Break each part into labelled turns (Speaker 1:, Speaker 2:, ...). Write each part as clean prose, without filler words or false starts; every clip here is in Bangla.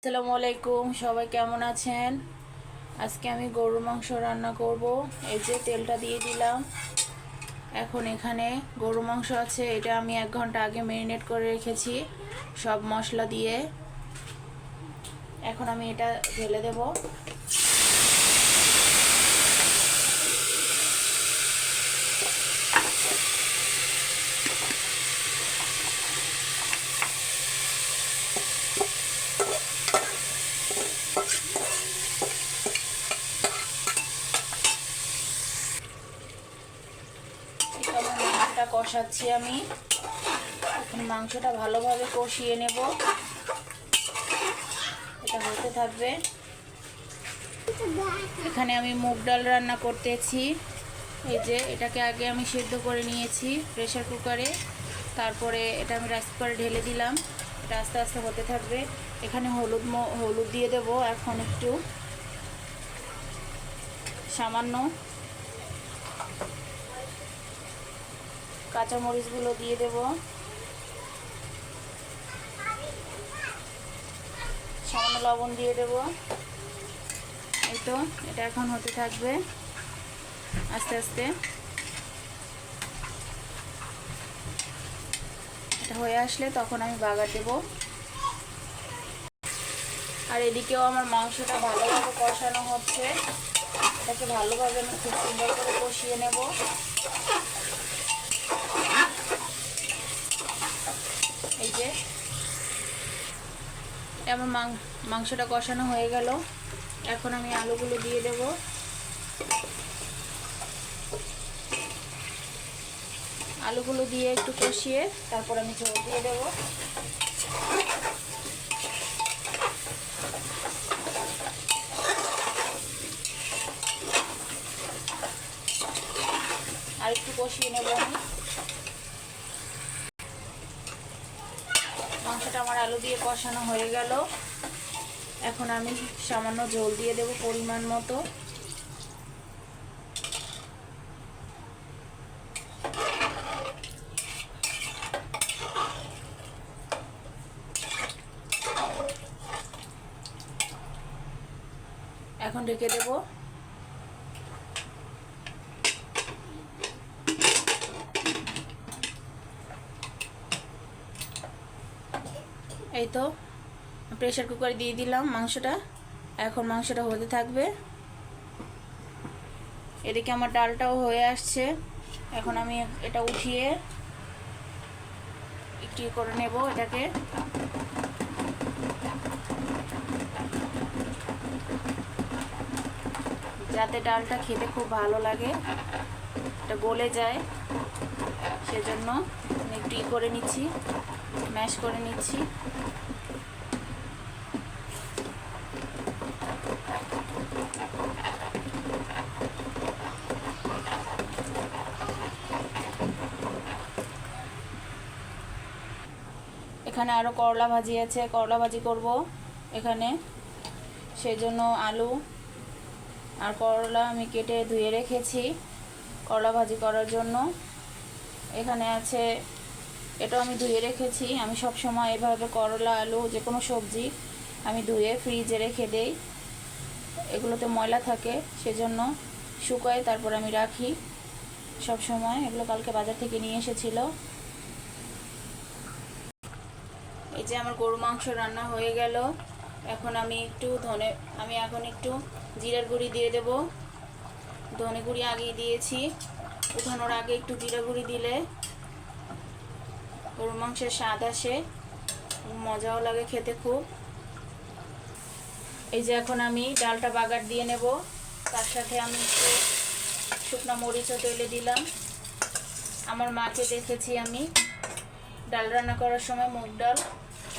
Speaker 1: আসসালামু আলাইকুম, সবাই কেমন আছেন? আজকে আমি গরুর মাংস রান্না করব। এই যে তেলটা দিয়ে দিলাম। এখন এখানে গরুর মাংস আছে, এটা আমি 1 ঘন্টা আগে ম্যারিনেট করে রেখেছি সব মশলা দিয়ে। এখন আমি এটা ঢেলে দেব। মাংসটা কষাচ্ছি আমি। এখন মাংসটা ভালোভাবে কষিয়ে নেব, এটা হতে থাকবে। এখানে আমি মুগ ডাল রান্না করতেছি। এই যে এটাকে আগে আমি সিদ্ধ করে নিয়েছি প্রেসার কুকারে, তারপরে এটা আমি রাইস কুকারে ঢেলে দিলাম। এটা আস্তে আস্তে হতে থাকবে। এখানে হলুদ দিয়ে দেব এখন একটু সামান্য। কাঁচামরিচগুলো দিয়ে দেব, সামান্য লবণ দিয়ে দেব। এই তো এটা এখন হতে থাকবে আস্তে আস্তে। এটা হয়ে আসলে তখন আমি বাগার দেব। আর এদিকেও আমার মাংসটা ভালোভাবে কষানো হচ্ছে। এটাকে ভালোভাবে আমি খুব সুন্দর করে কষিয়ে নেব। এই যে আমার মাংসটা কষানো হয়ে গেল। এখন আমি আলুগুলো দিয়ে দেব। আলুগুলো দিয়ে একটু কষিয়ে তারপর আমি ঝোল দিয়ে দেব। আর একটু কষিয়ে নেব আমি। মাংসটা আমার আলু দিয়ে কষানো হয়ে গেল। এখন আমি সামান্য ঝোল দিয়ে দেব পরিমাণ মতো। এখন ঢেকে দেব। এই তো প্রেসার কুকারে দিয়ে দিলাম মাংসটা। এখন মাংসটা হতে থাকবে। এদিকে আমার ডালটাও হয়ে আসছে। এখন আমি এটা উঠিয়ে একটু করে নেব এটাকে। যাতে ডালটা খেতে খুব ভালো লাগে, এটা গলে যায়, সেজন্য আমি একটু করে নিচ্ছি, ম্যাশ করে নিচ্ছি। এখানে আরও করলা ভাজি আছে, করলা ভাজি করব এখানে। সেজন্য আলু আর করলা আমি কেটে ধুয়ে রেখেছি করলা ভাজি করার জন্য। এখানে আছে, এটাও আমি ধুয়ে রেখেছি। আমি সব সময় এভাবে করলা আলু যে কোনো সবজি আমি ধুয়ে ফ্রিজে রেখে দেই। এগুলোতে ময়লা থাকে, সেজন্য শুকাই তারপর আমি রাখি সব সময়। এগুলো কালকে বাজার থেকে নিয়ে এসেছিল। এই যে আমার গরু মাংস রান্না হয়ে গেল। এখন আমি এখন একটু জিরার গুঁড়ি দিয়ে দেব। ধনে গুঁড়ি আগেই দিয়েছি, উঠানোর আগে একটু জিরা গুঁড়ি দিলে গরু মাংসের স্বাদ আসে, মজাও লাগে খেতে খুব। এই যে এখন আমি ডালটা বাগার দিয়ে নেব। তার সাথে আমি একটু শুকনো মরিচও তেলে দিলাম। আমার মাকে দেখেছি আমি ডাল রান্না করার সময়, মুগ ডাল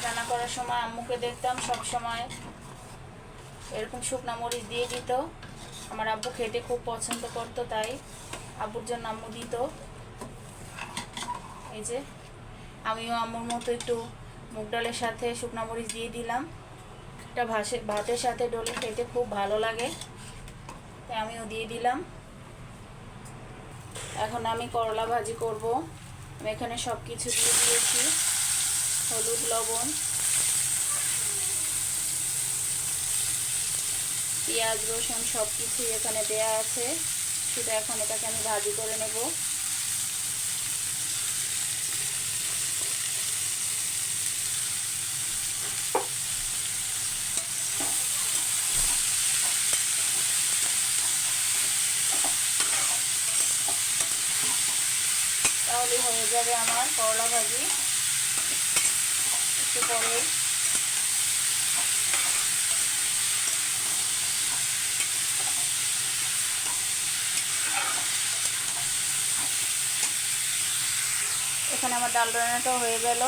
Speaker 1: রান্না করার সময় আম্মুকে দেখতাম সব সময় এরকম শুকনো মরিচ দিয়ে দিত। আমার আব্বু খেতে খুব পছন্দ করতো, তাই আব্বুর জন্য আম্মু দিত। এই যে আমিও আম্মুর মতো একটু মুগ ডালের সাথে শুকনো মরিচ দিয়ে দিলাম। এটা ভাতের সাথে ডলে খেতে খুব ভালো লাগে, তাই আমিও দিয়ে দিলাম। এখন আমি করলা ভাজি করব। আমি এখানে সব কিছু দিয়ে দিয়েছি, হলুদ, লবণ, পেঁয়াজ রসুন সব কিছুই এখানে দেয়া আছে। সেটা এখন এটাকে আমি ভাজি করে নেব। তাহলে হয়ে যাবে আমার করলা ভাজি। একটু পরে এখানে আমার ডাল রান্নাটাও হয়ে গেল।